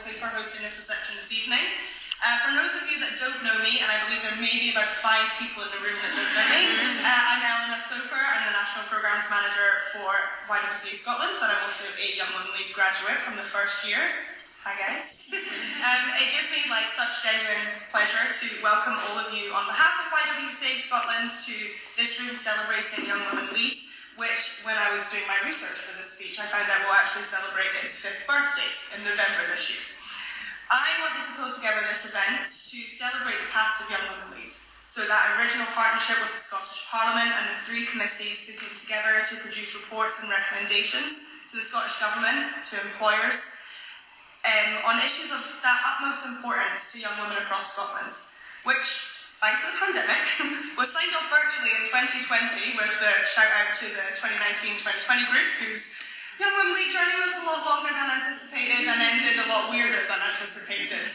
immensely for hosting this reception this evening. For those of you that don't know me, and I believe there may be about 5 people in the room that don't know me, I'm Elena Soper. I'm the National Programmes Manager for YWL Scotland, but I'm also a Young Women Lead graduate from the first year. Hi guys. It gives me such genuine pleasure to welcome all of you on behalf of YWL Scotland to this room celebrating Young Women Leads, which, when I was doing my research for this speech, I found out will actually celebrate its 5th birthday in November this year. I wanted to pull together this event to celebrate the past of Young Women Lead. So that original partnership with the Scottish Parliament and the 3 committees that came together to produce reports and recommendations to the Scottish Government, to employers, on issues of that utmost importance to young women across Scotland, which, thanks to the pandemic, was signed off virtually in 2020 with the shout out to the 2019-2020 group, whose Young Women Lead journey was a lot longer than anticipated and ended a lot weirder than anticipated.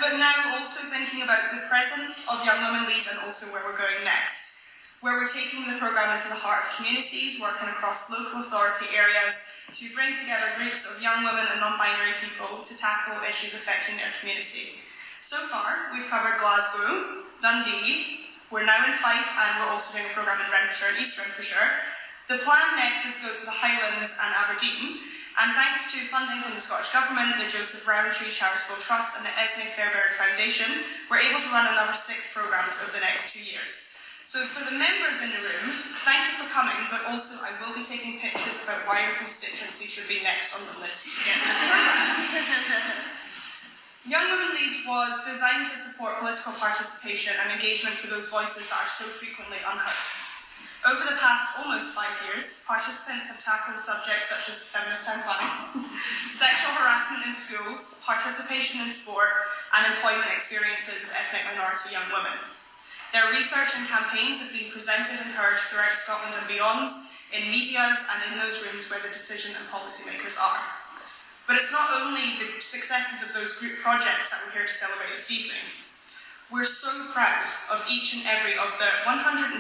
But now also thinking about the present of Young Women Lead and also where we're going next, where we're taking the programme into the heart of communities, working across local authority areas to bring together groups of young women and non-binary people to tackle issues affecting their community. So far, we've covered Glasgow, Dundee, we're now in Fife, and we're also doing a programme in Renfrewshire and East Renfrewshire. The plan next is to go to the Highlands and Aberdeen, and thanks to funding from the Scottish Government, the Joseph Rowntree Charitable Trust and the Esme Fairbairn Foundation, we're able to run another 6 programmes over the next 2 years. So for the members in the room, thank you for coming, but also I will be taking pictures about why your constituency should be next on the list to get this programme. Young Women Lead was designed to support political participation and engagement for those voices that are so frequently unheard. Over the past almost 5 years, participants have tackled subjects such as feminist town planning, sexual harassment in schools, participation in sport, and employment experiences of ethnic minority young women. Their research and campaigns have been presented and heard throughout Scotland and beyond, in medias and in those rooms where the decision and policymakers are. But it's not only the successes of those group projects that we're here to celebrate this evening. We're so proud of each and every of the 150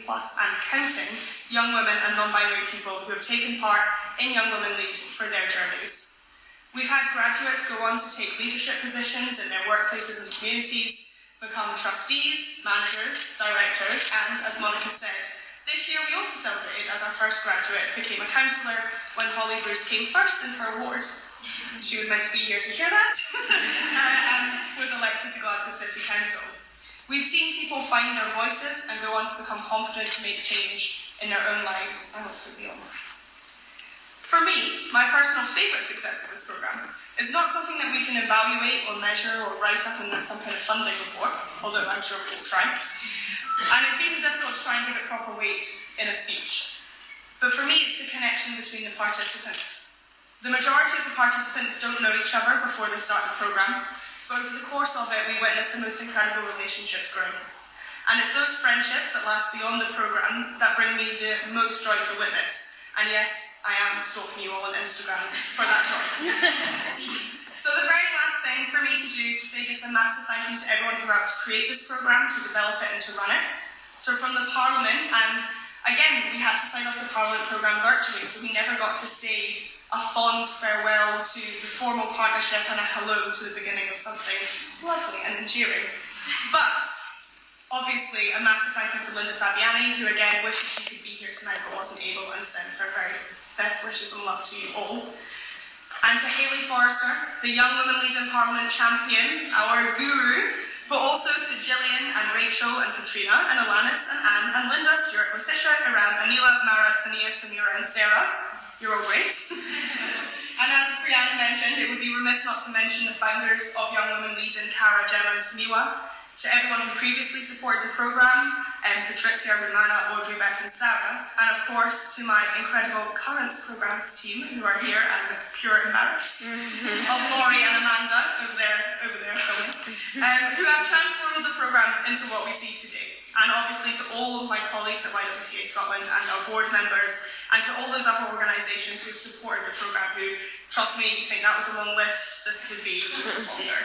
plus and counting young women and non-binary people who have taken part in Young Women Lead for their journeys. We've had graduates go on to take leadership positions in their workplaces and communities, become trustees, managers, directors, and, as Monica said, this year we also celebrated as our first graduate became a councillor when Holly Bruce came first in her ward. She was meant to be here to hear that, and was elected to Glasgow City Council. We've seen people find their voices and go on to become confident to make change in their own lives and also beyond. For me, my personal favourite success of this programme is not something that we can evaluate or measure or write up in some kind of funding report, although I'm sure we will try. And it's even difficult to try and give it proper weight in a speech. But for me, it's the connection between the participants. The majority of the participants don't know each other before they start the programme, but over the course of it, we witness the most incredible relationships growing. And it's those friendships that last beyond the programme that bring me the most joy to witness. And yes, I am stalking you all on Instagram for that joy. So the very last thing for me to do is to say just a massive thank you to everyone who helped create this programme, to develop it and to run it. So from the Parliament, and again, we had to sign off the Parliament programme virtually, so we never got to say a fond farewell to the formal partnership and a hello to the beginning of something lovely and endearing. But obviously, a massive thank you to Linda Fabiani, who again wishes she could be here tonight but wasn't able, and sends her very best wishes and love to you all. And to Hayley Forrester, the Young Women Lead in Parliament champion, our guru, but also to Gillian and Rachel and Katrina and Alanis and Anne and Linda, Stuart, Letitia, Iran, Anila, Mara, Sania, Samira and Sarah. You're all great. And as Brianna mentioned, it would be remiss not to mention the founders of Young Women Lead in Cara, Gemma and Tamiwa, to everyone who previously supported the programme, Patricia, Romana, Audrey, Beth and Sarah, and of course to my incredible current programmes team who are here and look pure embarrassed, of Laurie and Amanda over there filming, who have transformed the programme into what we see today. And obviously to all my colleagues at YWCA Scotland and our board members, and to all those other organisations who supported the programme who, trust me, you think that was a long list, this would be longer.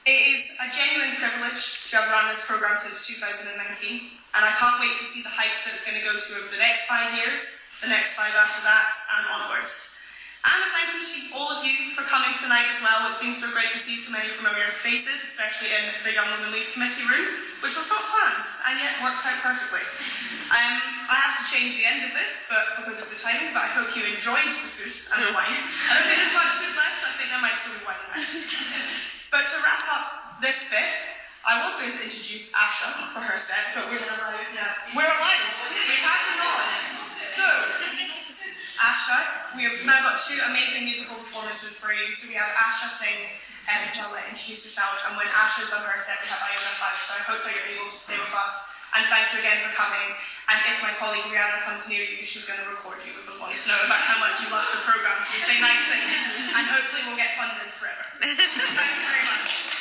It is a genuine privilege to have run this programme since 2019, and I can't wait to see the heights that it's going to go to over the next 5 years, the next 5 after that, and onwards. And a thank you to all of you for coming tonight as well. It's been so great to see so many familiar faces, especially in the Young Women Lead Committee room, which was not planned, and yet worked out perfectly. I have to change the end of this, but because of the timing, but I hope you enjoyed the food and the wine. I don't think there's much food left, I think there might still be wine left. But to wrap up this bit, I was going to introduce Asha for her set, but we're allowed. We're allowed. We've had the nod. So, Asha, we have now got two amazing musical performances for you. So we have Asha sing, which I'll let introduce herself, and when Asha's done her set, we have Iona 5. So I hope that you're able to stay with us. And thank you again for coming. And if my colleague Rihanna comes near you, she's going to record you with a voice note about how much you love the programme. So you say nice things, and hopefully we'll get funded forever. Thank you very much.